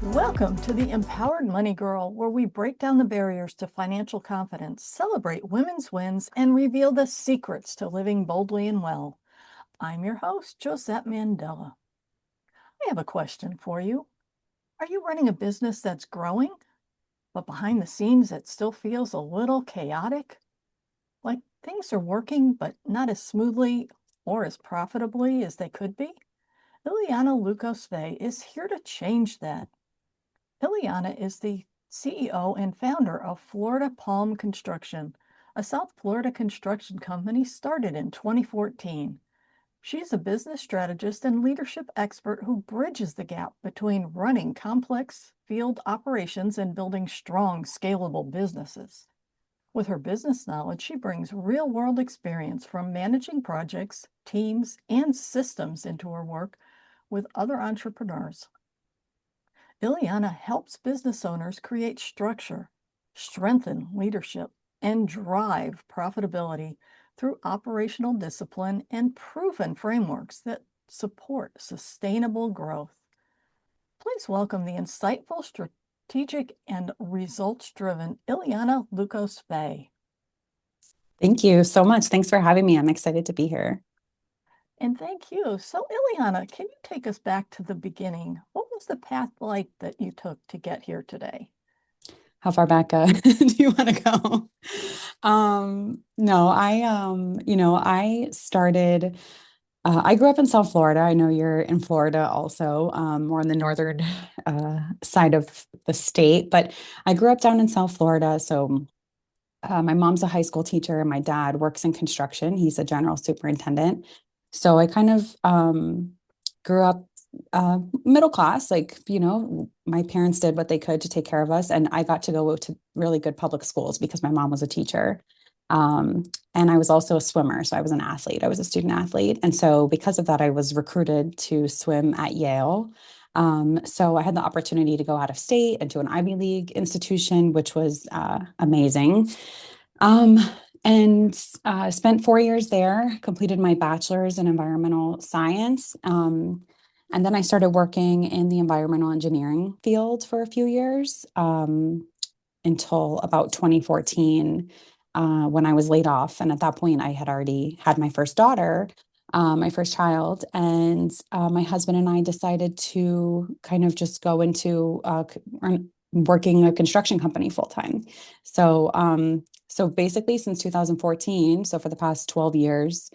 Welcome to the Empowered Money Girl, where we break down the barriers to financial confidence, celebrate women's wins, and reveal the secrets to living boldly and well. I'm your host, Josette Mandela. I have a question for you. Are you running a business that's growing, but behind the scenes it still feels a little chaotic? Like things are working, but not as smoothly or as profitably as they could be? Ileana Lucas-Fey is here to change that. Ileana is the CEO and founder of Florida Palm Construction, a South Florida construction company started in 2014. She's a business strategist and leadership expert who bridges the gap between running complex field operations and building strong, scalable businesses. With her business knowledge, she brings real-world experience from managing projects, teams, and systems into her work with other entrepreneurs. Ileana helps business owners create structure, strengthen leadership, and drive profitability through operational discipline and proven frameworks that support sustainable growth. Please welcome the insightful, strategic, and results-driven Ileana Lucas-Fey. Thank you so much. Thanks for having me. I'm excited to be here. And thank you. So, Ileana, can you take us back to the beginning? What was the path like that you took to get here today? How far back do you want to go? No, I started, I grew up in South Florida. I know you're in Florida also, more on the northern side of the state, but I grew up down in South Florida. So my mom's a high school teacher and my dad works in construction. He's a general superintendent. So I kind of grew up middle class, like, my parents did what they could to take care of us. And I got to go to really good public schools because my mom was a teacher. And I was also a swimmer. So I was an athlete. I was a student athlete. And so because of that, I was recruited to swim at Yale. So I had the opportunity to go out of state and to an Ivy League institution, which was amazing. And spent 4 years there, completed my bachelor's in environmental science. And then I started working in the environmental engineering field for a few years until about 2014 when I was laid off. And at that point, I had already had my first daughter, my first child. And my husband and I decided to kind of just go into working a construction company full time. So basically since 2014, so for the past 12 years,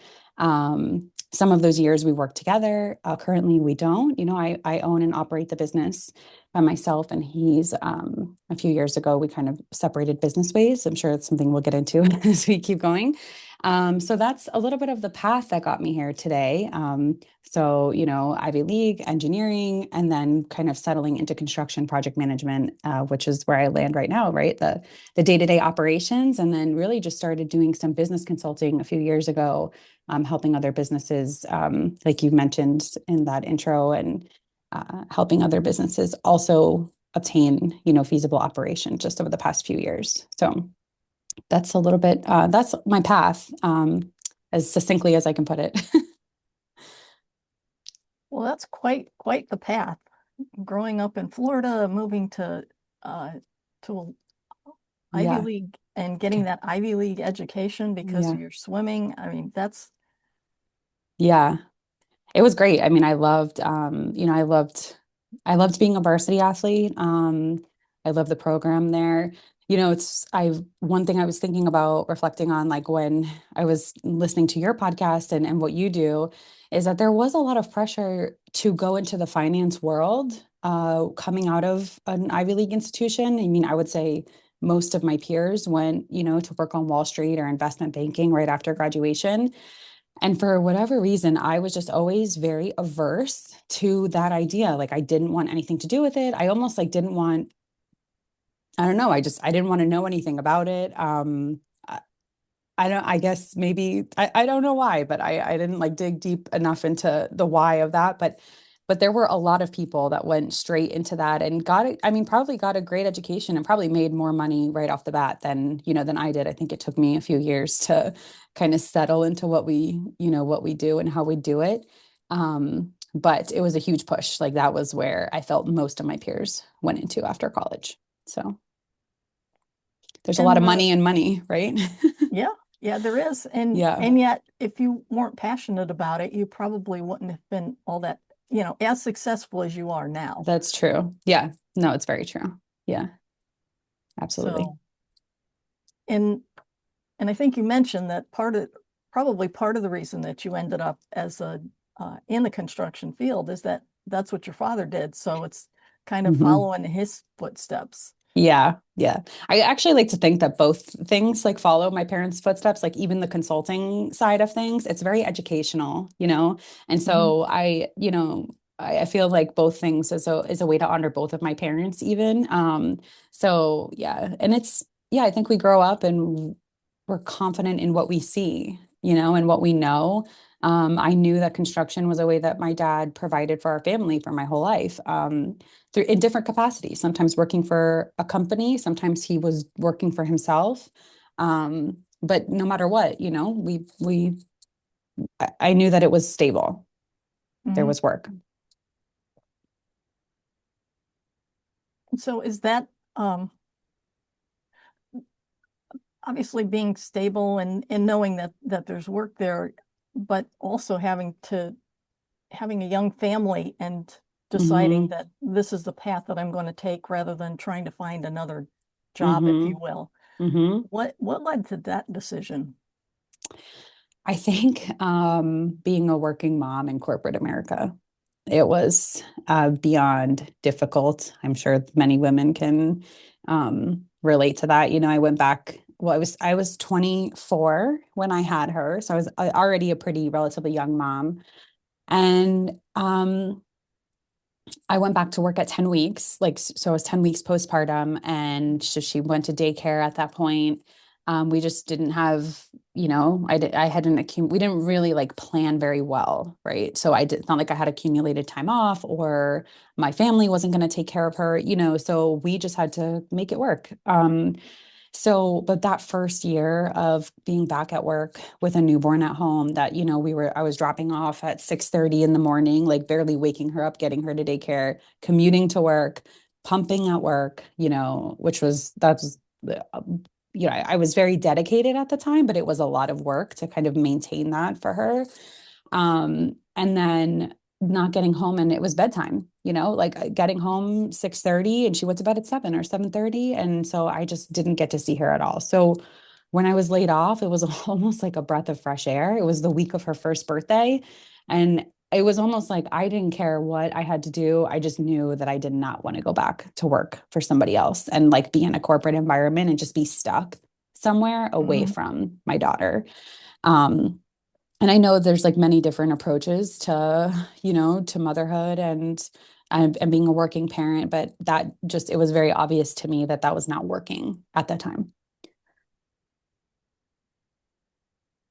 some of those years we work together. Currently we don't, I own and operate the business by myself, and he's, a few years ago, we kind of separated business ways. I'm sure it's something we'll get into as we keep going. So that's a little bit of the path that got me here today. So, Ivy League, engineering, and then kind of settling into construction project management, which is where I land right now, right? The day-to-day operations, and then really just started doing some business consulting a few years ago, helping other businesses, like you mentioned in that intro, and helping other businesses also obtain, feasible operations just over the past few years. So that's a little bit, that's my path, as succinctly as I can put it. Well, that's quite the path. Growing up in Florida, moving to Ivy Yeah. League and getting that Ivy League education because Yeah. you're swimming. I mean, that's Yeah. It was great. I mean, I loved being a varsity athlete. I love the program there. One thing I was thinking about reflecting on, like when I was listening to your podcast and what you do, is that there was a lot of pressure to go into the finance world, coming out of an Ivy League institution. I mean, I would say most of my peers went, to work on Wall Street or investment banking right after graduation. And for whatever reason, I was just always very averse to that idea. Like I didn't want anything to do with it. I almost like didn't want, I don't know. I didn't want to know anything about it. I guess maybe, I don't know why, but I didn't like dig deep enough into the why of that. But there were a lot of people that went straight into that and probably got a great education and probably made more money right off the bat than I did. I think it took me a few years to kind of settle into what we do and how we do it. But it was a huge push. Like that was where I felt most of my peers went into after college. So there's a lot And of money, right? yeah, yeah, there is. Yeah, And yet if you weren't passionate about it, you probably wouldn't have been all that, as successful as you are now. that's true. Yeah. No, it's very true. Yeah, absolutely. So, and and I think you mentioned that probably part of the reason that you ended up as a in the construction field is that that's what your father did. So it's kind of Mhm. following his footsteps. Yeah, yeah. I actually like to think that both things like follow my parents' footsteps, like even the consulting side of things, it's very educational, you know? And Mhm. so I feel like both things is a way to honor both of my parents even. So yeah, and yeah, I think we grow up and we're confident in what we see, and what we know. I knew that construction was a way that my dad provided for our family for my whole life. Through in different capacities, sometimes working for a company, sometimes he was working for himself. But no matter what, I knew that it was stable. There Mhm. was work. So is that obviously being stable and knowing that there's work there, but also having a young family and deciding Mm-hmm. that this is the path that I'm going to take rather than trying to find another job, if you Mm-hmm. will. Mm-hmm. What led to that decision? I think being a working mom in corporate America, it was beyond difficult. I'm sure many women can relate to that. I went back. Well, I was 24 when I had her, so I was already a pretty relatively young mom, and I went back to work at 10 weeks, like, so I was 10 weeks postpartum. And so she went to daycare at that point. We just didn't have, I hadn't, we didn't really like plan very well. Right. So it's not like I had accumulated time off or my family wasn't going to take care of her, so we just had to make it work. But that first year of being back at work with a newborn at home that, I was dropping off at 6:30 in the morning, like barely waking her up, getting her to daycare, commuting to work, pumping at work, that's, I was very dedicated at the time, but it was a lot of work to kind of maintain that for her. And then not getting home and it was bedtime, like getting home 6:30 and she went to bed at 7 or 7:30. And so I just didn't get to see her at all. So when I was laid off, it was almost like a breath of fresh air. It was the week of her first birthday. And it was almost like I didn't care what I had to do. I just knew that I did not want to go back to work for somebody else and like be in a corporate environment and just be stuck somewhere away Mhm. from my daughter. Um, and I know there's like many different approaches to motherhood and being a working parent, but it was very obvious to me that that was not working at that time.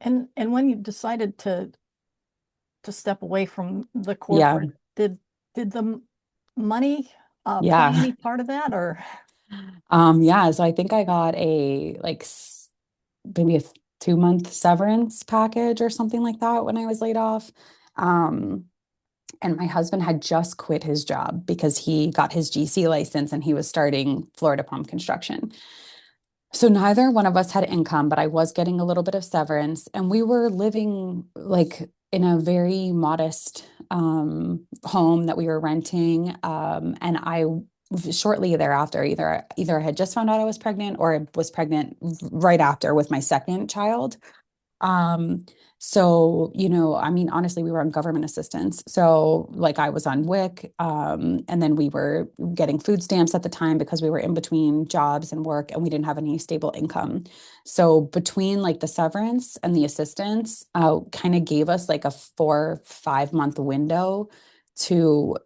And when you decided to step away from the Yeah. corporate, did the money play Yeah. any part of that, or? Yeah. So I think I got maybe a 2-month severance package or something like that when I was laid off. Um, and my husband had just quit his job because he got his GC license and he was starting Florida pump construction. So neither one of us had income, but I was getting a little bit of severance, and we were living like in a very modest home that we were renting. And I shortly thereafter, either I had just found out I was pregnant or I was pregnant right after with my second child. Um, so, I mean, honestly, we were on government assistance. So, like, I was on WIC, and then we were getting food stamps at the time because we were in between jobs and work and we didn't have any stable income. So, between like the severance and the assistance, kind of gave us like a 4-5 month window to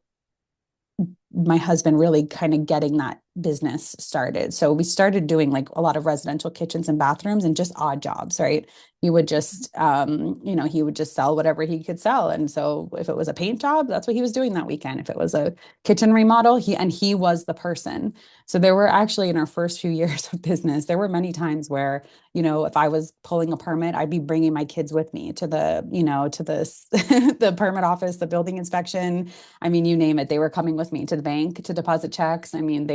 my husband really kind of getting business started. So we started doing like a lot of residential kitchens and bathrooms and just odd jobs, right? He would just, he would just sell whatever he could sell. And so if it was a paint job, that's what he was doing that weekend. If it was a kitchen remodel, he was the person. So there were actually in our first few years of business, there were many times where, if I was pulling a permit, I'd be bringing my kids with me to the permit office, the building inspection. I mean, you name it. They were coming with me to the bank to deposit checks. I mean,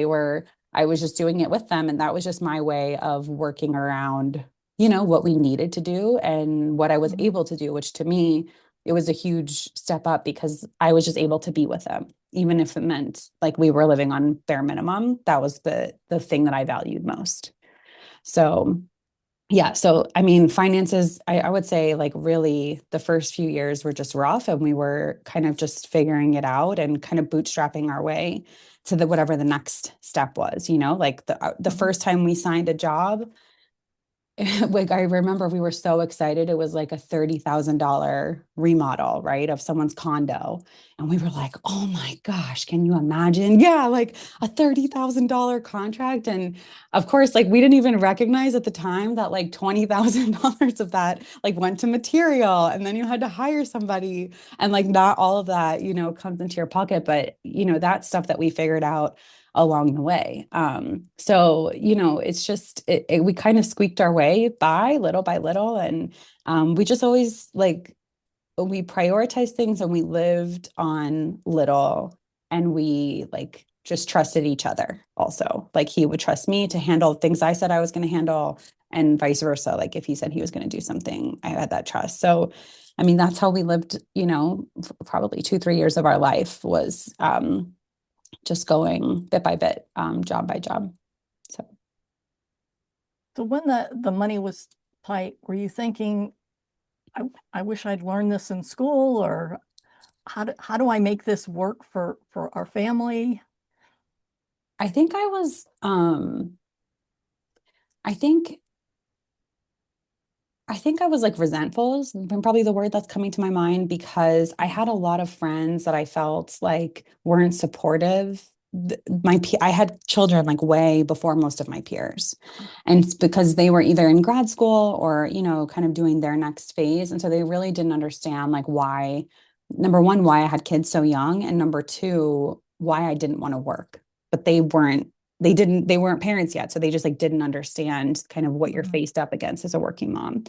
I was just doing it with them. And that was just my way of working around, what we needed to do and what I was Mhm. able to do, which to me, it was a huge step up because I was just able to be with them, even if it meant like we were living on bare minimum. That was the thing that I valued most. So yeah. So, I mean, finances, I would say like really the first few years were just rough and we were kind of just figuring it out and kind of bootstrapping our way to whatever the next step was, like the Mhm. first time we signed a job, like I remember we were so excited. It was like a $30,000 remodel, right, of someone's condo. And we were like, oh my gosh, can you imagine? Yeah, like a $30,000 contract. And of course, like we didn't even recognize at the time that like $20,000 of that like went to material. And then you had to hire somebody. And like not all of that, comes into your pocket. But that's stuff that we figured out along the way. So, it's just, we kind of squeaked our way by little. And we just always like, we prioritized things and we lived on little and we like just trusted each other also. Like he would trust me to handle things I said I was going to handle and vice versa. Like if he said he was going to do something, I had that trust. So, I mean, that's how we lived, probably 2, 3 years of our life was, just going bit by bit, job by job. So So when the money was tight, were you thinking, I wish I'd learned this in school, or how do I make this work for our family? I think I think I think I was like resentful is probably the word that's coming to my mind because I had a lot of friends that I felt like weren't supportive. I had children like way before most of my peers. And it's because they were either in grad school or, kind of doing their next phase. And so they really didn't understand like why, number one, why I had kids so young, and number two, why I didn't want to work. But they weren't parents yet. So they just like didn't understand kind of what you're Mhm. faced up against as a working mom.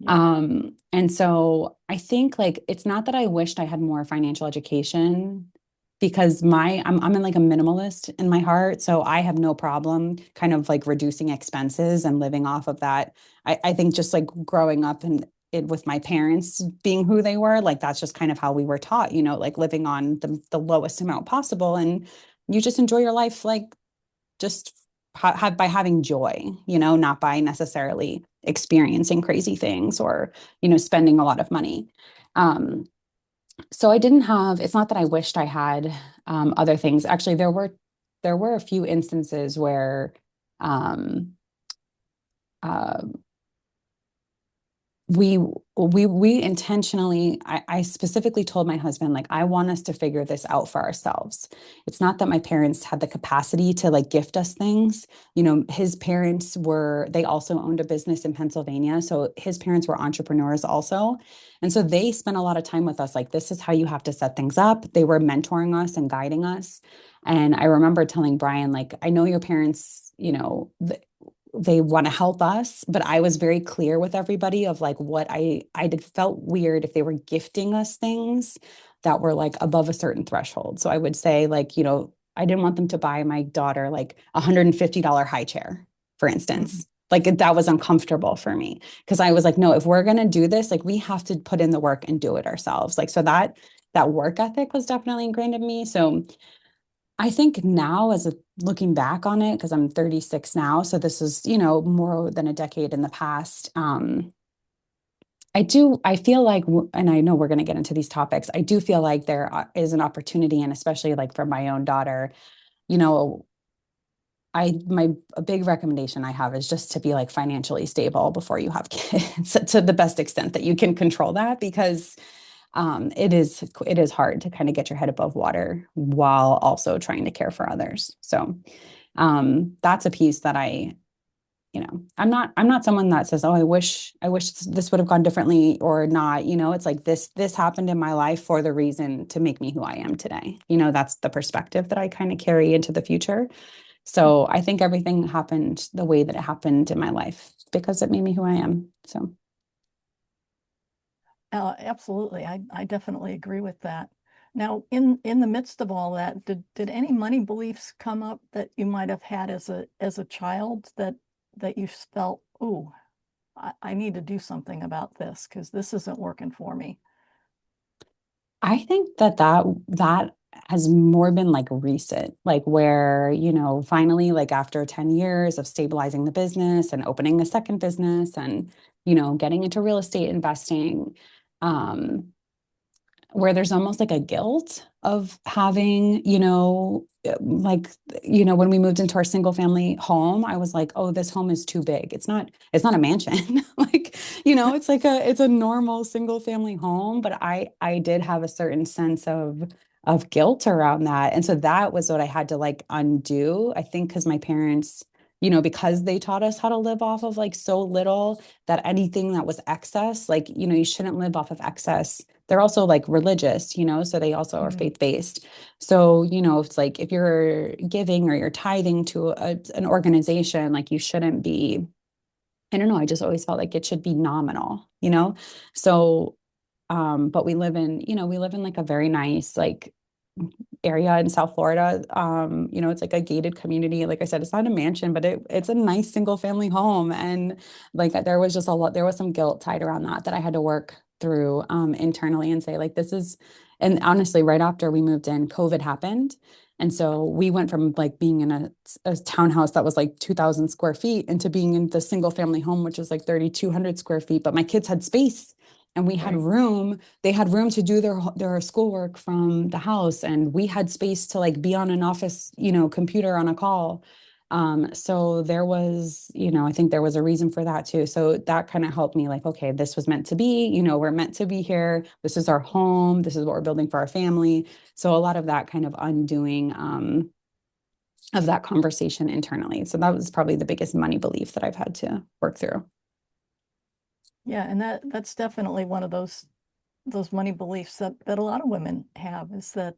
Yeah. And so I think like it's not that I wished I had more financial education because I'm in like a minimalist in my heart. So I have no problem kind of like reducing expenses and living off of that. I think just like growing up and it with my parents being who they were, like that's just kind of how we were taught, like living on the lowest amount possible. And you just enjoy your life like just have by having joy, not by necessarily experiencing crazy things or, spending a lot of money. Um, so I didn't have, it's not that I wished I had other things. Actually, there were a few instances where um, uh, we we intentionally I specifically told my husband like I want us to figure this out for ourselves. It's not that my parents had the capacity to like gift us things. His parents they also owned a business in Pennsylvania, so his parents were entrepreneurs also, and so they spent a lot of time with us like this is how you have to set things up. They were mentoring us and guiding us. And I remember telling Brian like I know your parents, they want to help us, but I was very clear with everybody of like what I did felt weird if they were gifting us things that were like above a certain threshold. So I would say like, I didn't want them to buy my daughter like $150 high chair, for Mhm. instance. Like that was uncomfortable for me because I was like, no, if we're going to do this, like we have to put in the work and do it ourselves. Like, so that work ethic was definitely ingrained in me. So I think now, looking back on it, because I'm 36 now, so this is, more than a decade in the past. I feel like, and I know we're going to get into these topics, I do feel like there is an opportunity, and especially like for my own daughter, you know, a big recommendation I have is just to be like financially stable before you have kids to the best extent that you can control that because it is hard to kind of get your head above water while also trying to care for others. So That's a piece that I'm not someone that says, oh, I wish this would have gone differently or not. It's like this happened in my life for the reason to make me who I am today. That's the perspective that I kind of carry into the future. So I think everything happened the way that it happened in my life because it made me who I am. So Absolutely. I definitely agree with that. Now, in the midst of all that, did any money beliefs come up that you might have had as a child that you felt, oh, I need to do something about this because this isn't working for me? I think that has more been like recent, like where, finally, like after 10 years of stabilizing the business and opening a second business and, getting into real estate investing, um, where there's almost like a guilt of having, like, when we moved into our single family home, I was like, oh, this home is too big. It's not a mansion. Like, it's a normal single family home, but I did have a certain sense of guilt around that. And so that was what I had to like undo, I think, because my parents, because they taught us how to live off of like so little that anything that was excess, like, you shouldn't live off of excess. They're also like religious, so they also are Mhm. faith-based. So, it's like if you're giving or you're tithing to an organization, like you shouldn't be, I don't know, I just always felt like it should be nominal. So, but we live in like a very nice, like area in South Florida. It's like a gated community. Like I said, it's not a mansion, but it's a nice single family home. And like there was some guilt tied around that I had to work through internally and say, like, and honestly, right after we moved in, COVID happened. And so we went from like being in a townhouse that was like 2,000 square feet into being in the single family home, which was like 3,200 square feet. But my kids had space and we had Right. room. They had room to do their schoolwork from the house, and we had space to like be on an office, computer on a call. So there was, I think there was a reason for that too. So that kind of helped me like, okay, this was meant to be, we're meant to be here. This is our home. This is what we're building for our family. So a lot of that kind of undoing, of that conversation internally. So that was probably the biggest money belief that I've had to work through. Yeah, and that's definitely one of those money beliefs that a lot of women have is that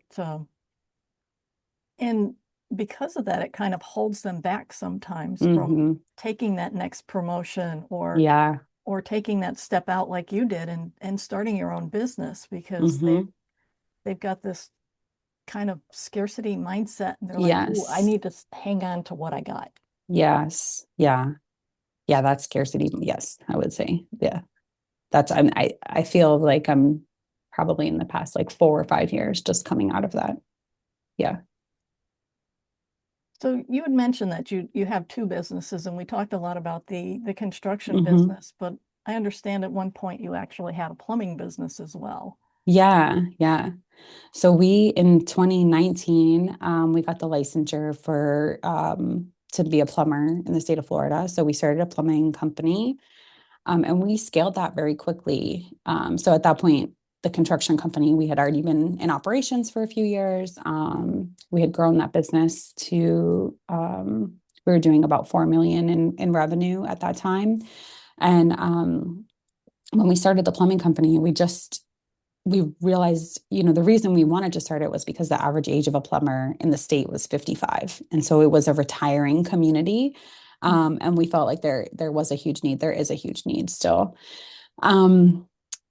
and because of that, it kind of holds them back sometimes from Hmm. taking that next promotion Yeah. or taking that step out like you did and starting your own business because Hmm. they've got this kind of scarcity mindset and they're like, "Ooh, I Yes. need to hang on to what I got." Yes. Yeah. Yeah. That's scarcity. Yes, I would say. Yeah. I feel like I'm probably in the past like 4 or 5 years just coming out of that. Yeah. So you had mentioned that you have two businesses, and we talked a lot about the construction Hmm. business, but I understand at one point you actually had a plumbing business as well. Yeah. Yeah. So we in 2019, we got the licensure for to be a plumber in the state of Florida. So we started a plumbing company. And we scaled that very quickly. So at that point, the construction company, we had already been in operations for a few years. We had grown that business to, we were doing about 4 million in revenue at that time. And when we started the plumbing company, we realized, the reason we wanted to start it was because the average age of a plumber in the state was 55. And so it was a retiring community. Mm. And we felt like there was a huge need. There is a huge need still. Um,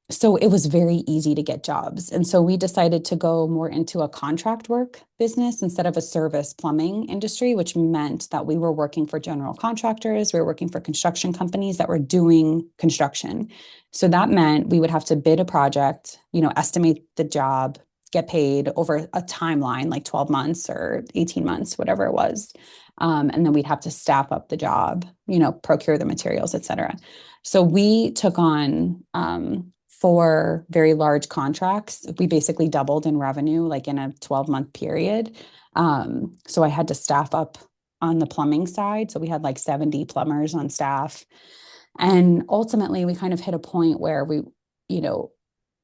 so it was very easy to get jobs. And so we decided to go more into a contract work business instead of a service plumbing industry, which meant that we were working for general contractors. We were working for construction companies that were doing construction. So that meant we would have to bid a project, estimate the job, get paid over a timeline, like 12 months or 18 months, whatever it was. And then we'd have to staff up the job, procure the materials, et cetera. So we took on 4 very large contracts. We basically doubled in revenue, like in a 12-month period. So I had to staff up on the plumbing side. So we had like 70 plumbers on staff. And ultimately, we kind of hit a point where you know,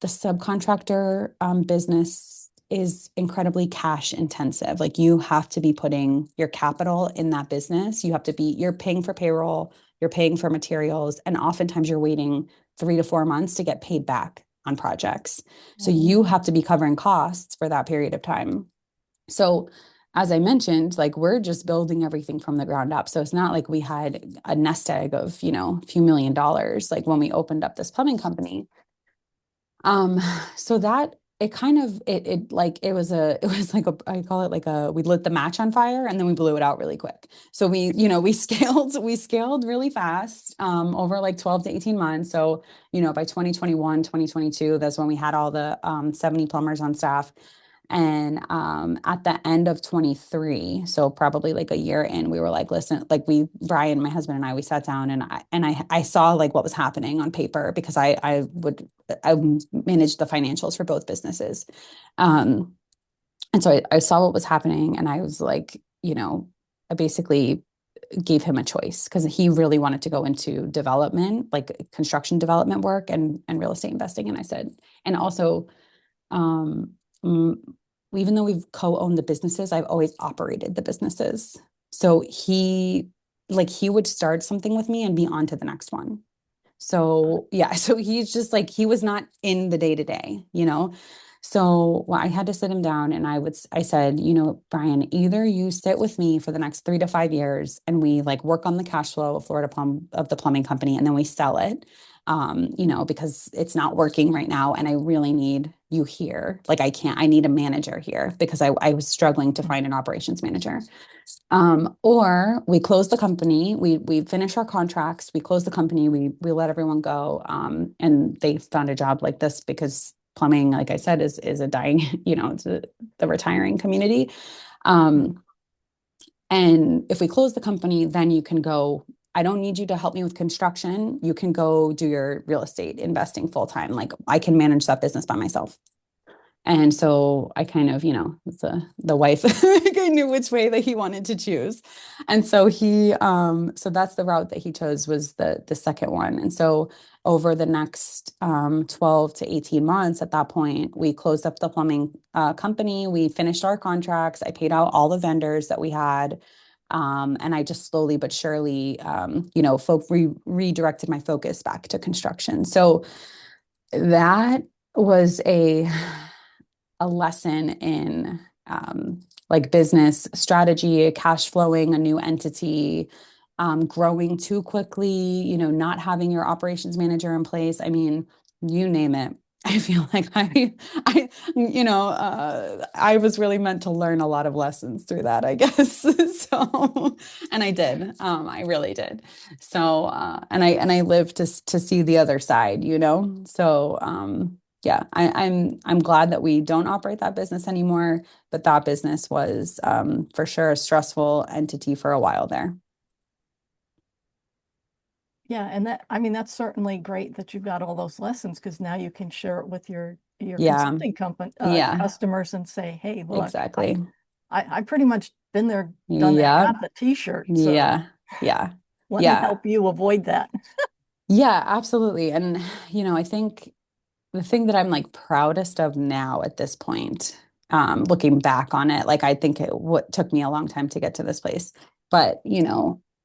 the subcontractor business is incredibly cash intensive. Like you have to be putting your capital in that business. You're paying for payroll, you're paying for materials, and oftentimes you're waiting 3 to 4 months to get paid back on projects. So you Oh, have to be covering costs for that period of time. So as I mentioned, like we're just building everything from the ground up. So it's not like we had a nest egg of, a few $1 million, like when we opened up this plumbing company. Um, so that it kind of it was like I call it like we lit the match on fire and then we blew it out really quick. So we scaled really fast over like 12 to 18 months. So, by 2021, 2022, that's when we had all the 70 plumbers on staff. And at the end of 23, so probably like a year in, we were like, listen, like Brian, my husband and I, we sat down and I saw like what was happening on paper because I managed the financials for both businesses. Um, and so I saw what was happening and I was like, I basically gave him a choice because he really wanted to go into development, like construction development work and real estate investing. And I said, and also, um, mm, even though we've co-owned the businesses, I've always operated the businesses. So he would start something with me and be on to the next one. So yeah, so he's just like he was not in the day to day. So well, I had to sit him down and I said, Brian, either you sit with me for the next 3 to 5 years and we like work on the cash flow of of the plumbing company and then we sell it. Because it's not working right now and I really need you here. Like I need a manager here because I was struggling to find an operations manager. Or we close the company, we finish our contracts, we close the company, we let everyone go. And they found a job like this because plumbing, like I said, is a dying, the retiring community. Um, and if we close the company, then you can go. I don't need you to help me with construction. You can go do your real estate investing full time. Like I can manage that business by myself. And so I kind of, it's the wife, I knew which way that he wanted to choose. And so so that's the route that he chose was the second one. And so over the next 12 to 18 months, at that point, we closed up the plumbing company. We finished our contracts. I paid out all the vendors that we had. And I just slowly but surely, redirected my focus back to construction. So that was a lesson in like business strategy, cash flowing a new entity, growing too quickly, not having your operations manager in place. I mean, you name it. I feel like I was really meant to learn a lot of lessons through that, I guess. So, and I did. I really did. So, and I lived to see the other side. So, yeah, I'm glad that we don't operate that business anymore, but that business was for sure a stressful entity for a while there. yeah, and I mean, that's certainly great that you've got all those lessons because now you can share it with your Yeah, consulting company yeah, customers and say, "Hey, look, exactly. I pretty much been there, done that, Yeah, got the t-shirt. So yeah, yeah, let me yeah, help you avoid that." yeah, absolutely. And I think the thing that I'm like proudest of now at this point, looking back on it, like I think what took me a long time to get to this place, but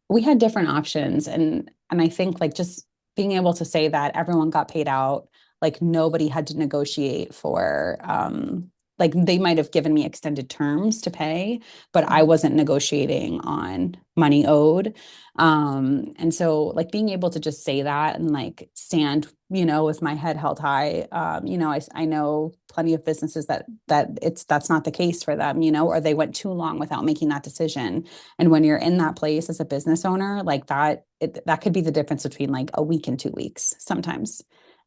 we had different options, and I think like just being able to say that everyone got paid out, like nobody had to negotiate for, like they might have given me extended terms to pay, but I wasn't negotiating on money owed. And so like being able to just say that and like stand, with my head held high, I know plenty of businesses that's not the case for them, or they went too long without making that decision. And when you're in that place as a business owner, like that could be the difference between like a week and 2 weeks sometimes.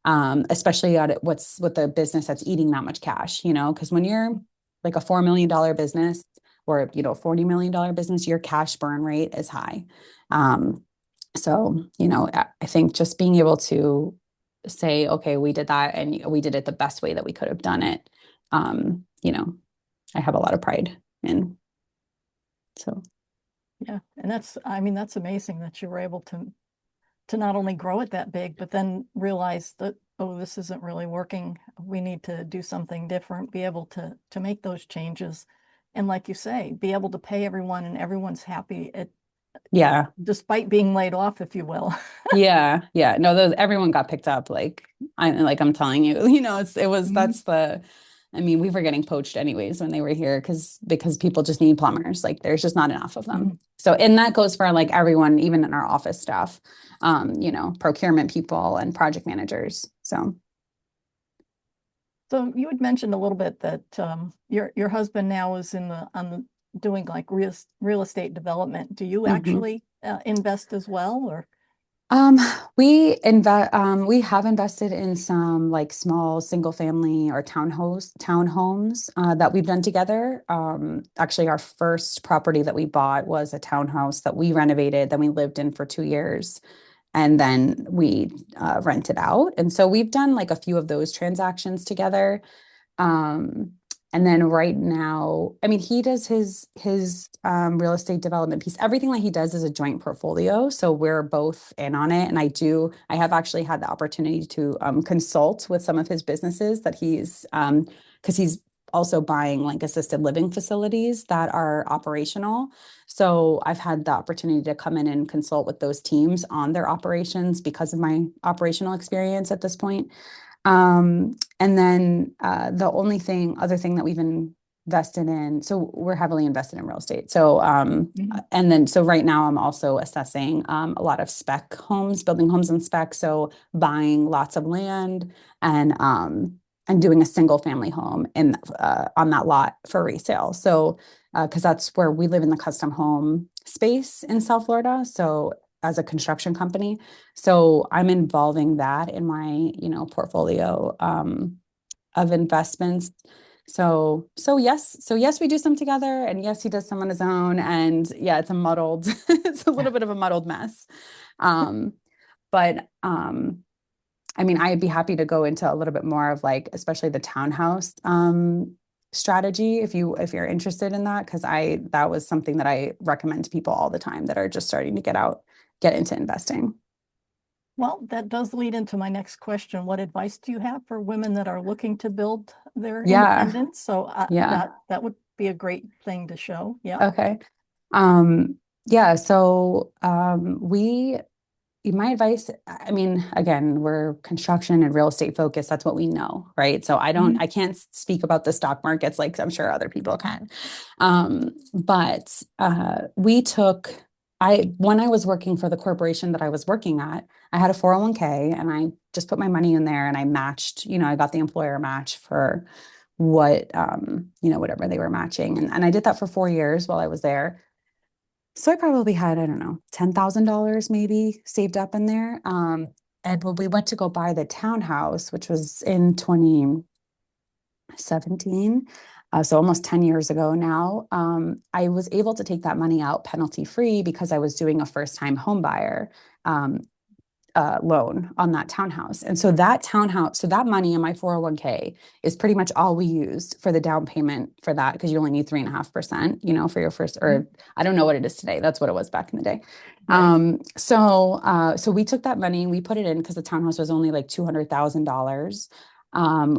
Especially with the business that's eating that much cash, because when you're like a $4 million business or, $40 million business, your cash burn rate is high. Um, so, I think just being able to say, okay, we did that and we did it the best way that we could have done it. Um, you know, I have a lot of pride in. So, Yeah, and I mean, that's amazing that you were able to not only grow it that big, but then realize that oh, this isn't really working. We need to do something different, be able to make those changes. And like you say, be able to pay everyone and everyone's happy Yeah. despite being laid off, if you will. Yeah. Yeah. No, those everyone got picked up. I'm telling you, it was Mhm. that's the I mean, we were getting poached anyways when they were here because people just need plumbers. Like there's just not enough of them. Mhm. So and that goes for like everyone, even in our office staff, procurement people and project managers. So So you had mentioned a little bit that your husband now is in the on the doing like real estate development. Do you mhm. actually invest as well, or? Um, we have invested in some like small single family or townhomes that we've done together. Actually our first property that we bought was a townhouse that we renovated, then we lived in for 2 years, and then we rented out. And so we've done like a few of those transactions together. Um, and then right now, I mean, he does his real estate development piece. Everything that he does is a joint portfolio, so we're both in on it. And I have actually had the opportunity to consult with some of his businesses that because he's also buying like assisted living facilities that are operational. So I've had the opportunity to come in and consult with those teams on their operations because of my operational experience at this point. And then the other thing that we've invested in, so we're heavily invested in real estate. So, Mhm. and then so right now I'm also assessing a lot of spec homes, building homes in spec. So buying lots of land and doing a single family home in on that lot for resale. So, because that's where we live in the custom home space in South Florida. So as a construction company. So I'm involving that in my, portfolio of investments. So yes, we do some together, and yes, he does some on his own, and yeah, it's a little bit of a muddled mess. Um, but I mean, I'd be happy to go into a little bit more of like, especially the townhouse strategy if you're interested in that, because I that was something that I recommend to people all the time that are just starting to get into investing. Well, that does lead into my next question. What advice do you have for women that are looking to build their Yeah, independence? So yeah. that would be a great thing to show. Yeah. Okay. Um, yeah, so we my advice, I mean, again, we're construction and real estate focused. That's what we know, right? So Mhm. I can't speak about the stock markets like I'm sure other people can. But when I was working for the corporation that I was working at, I had a 401(k) and I just put my money in there and I matched, I got the employer match for whatever they were matching. And I did that for 4 years while I was there. So I probably had, I don't know, $10,000 maybe saved up in there. And when we went to go buy the townhouse, which was in 2017, so almost 10 years ago now, I was able to take that money out penalty free because I was doing a first time home buyer. Um, loan on that townhouse. And so that money in my 401(k) is pretty much all we used for the down payment for that because you only need 3.5%, for your first, Mhm. or I don't know what it is today. That's what it was back in the day. Right. So we took that money, we put it in because the townhouse was only like $200,000.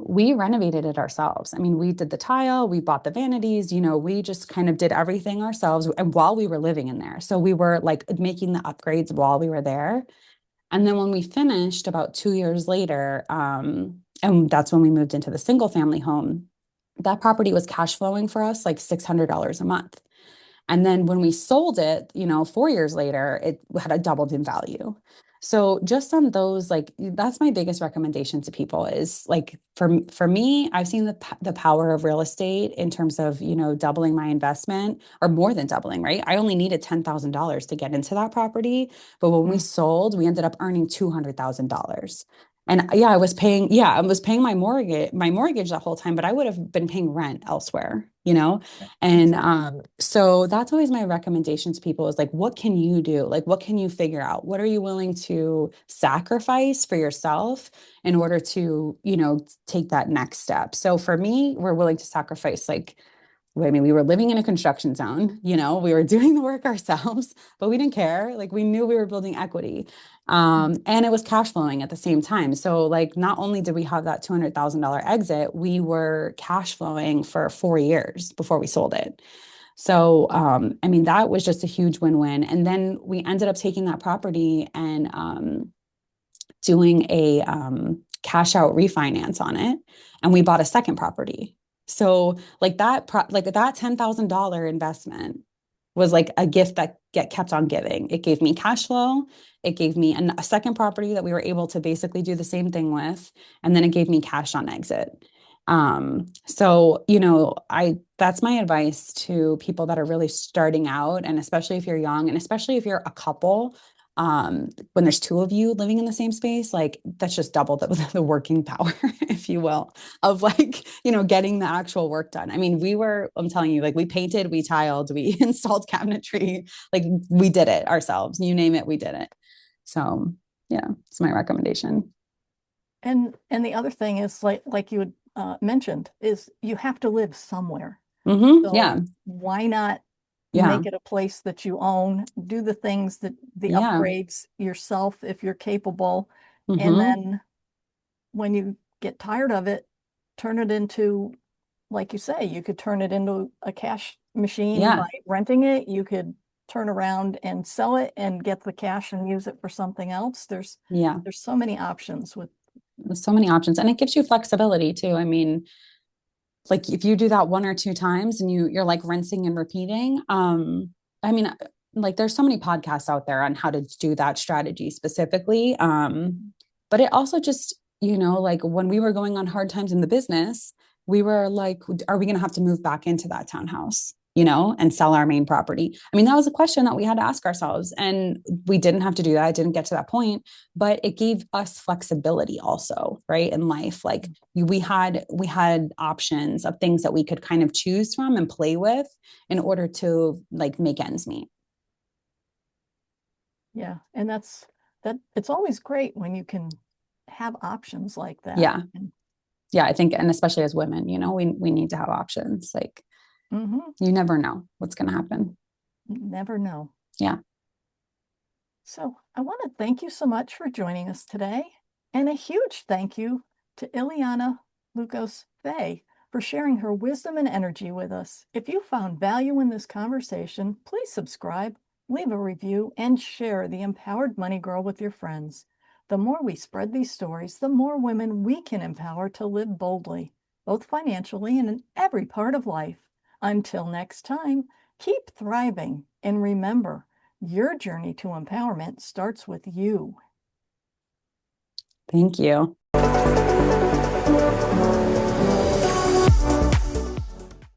We renovated it ourselves. I mean, we did the tile, we bought the vanities, we just kind of did everything ourselves and while we were living in there. So we were like making the upgrades while we were there. And then when we finished about 2 years later, and that's when we moved into the single family home, that property was cash flowing for us like $600 a month. And then when we sold it, 4 years later, it had a doubled in value. So just on those, like that's my biggest recommendation to people is like for me, I've seen the power of real estate in terms of, doubling my investment or more than doubling, right? I only needed $10,000 to get into that property, but when we Mm. sold, we ended up earning $200,000. And yeah, I was paying my mortgage that whole time, but I would have been paying rent elsewhere, Yeah, and exactly. so that's always my recommendation to people is like, what can you do? Like, what can you figure out? What are you willing to sacrifice for yourself in order to, take that next step? So for me, we're willing to sacrifice like I mean, we were living in a construction zone, we were doing the work ourselves, but we didn't care. Like we knew we were building equity. And it was cash flowing at the same time. So like not only did we have that $200,000 exit, we were cash flowing for 4 years before we sold it. So, I mean, that was just a huge win-win. And then we ended up taking that property and doing a cash out refinance on it, and we bought a second property. So like that $10,000 investment was like a gift that get kept on giving. It gave me cash flow. It gave me a second property that we were able to basically do the same thing with, and then it gave me cash on exit. So that's my advice to people that are really starting out, and especially if you're young, and especially if you're a couple, when there's two of you living in the same space, like that's just double the working power, if you will, of like, getting the actual work done. I mean, I'm telling you, like we painted, we tiled, we installed cabinetry, like we did it ourselves. You name it, we did it. So yeah, it's my recommendation. And the other thing is like you had mentioned is you have to live somewhere. Yeah. So why not Yeah. make it a place that you own, do the things that the Yeah. upgrades yourself if you're capable, and Mm-hmm. then when you get tired of it, turn it into, like you say, you could turn it into a cash machine by Yeah. renting it. You could turn around and sell it and get the cash and use it for something else. Yeah. There's so many options with. There's so many options, and it gives you flexibility too. I mean, like if you do that one or two times and you're like rinsing and repeating, I mean, like there's so many podcasts out there on how to do that strategy specifically. But it also just, like when we were going on hard times in the business, we were like, are we going to have to move back into that townhouse, and sell our main property? I mean, that was a question that we had to ask ourselves, and we didn't have to do that. It didn't get to that point, but it gave us flexibility also, right? In life, like we had options of things that we could kind of choose from and play with in order to like make ends meet. Yeah, and that it's always great when you can have options like that. Yeah. And Yeah, I think, and especially as women, we need to have options. Like you never know what's going to happen. never know. Yeah. So I want to thank you so much for joining us today, and a huge thank you to Ileana Lucas-Fey for sharing her wisdom and energy with us. If you found value in this conversation, please subscribe, leave a review, and share the Empowered Money Girl with your friends. The more we spread these stories, the more women we can empower to live boldly, both financially and in every part of life. Until next time, keep thriving, and remember, your journey to empowerment starts with you. Thank you.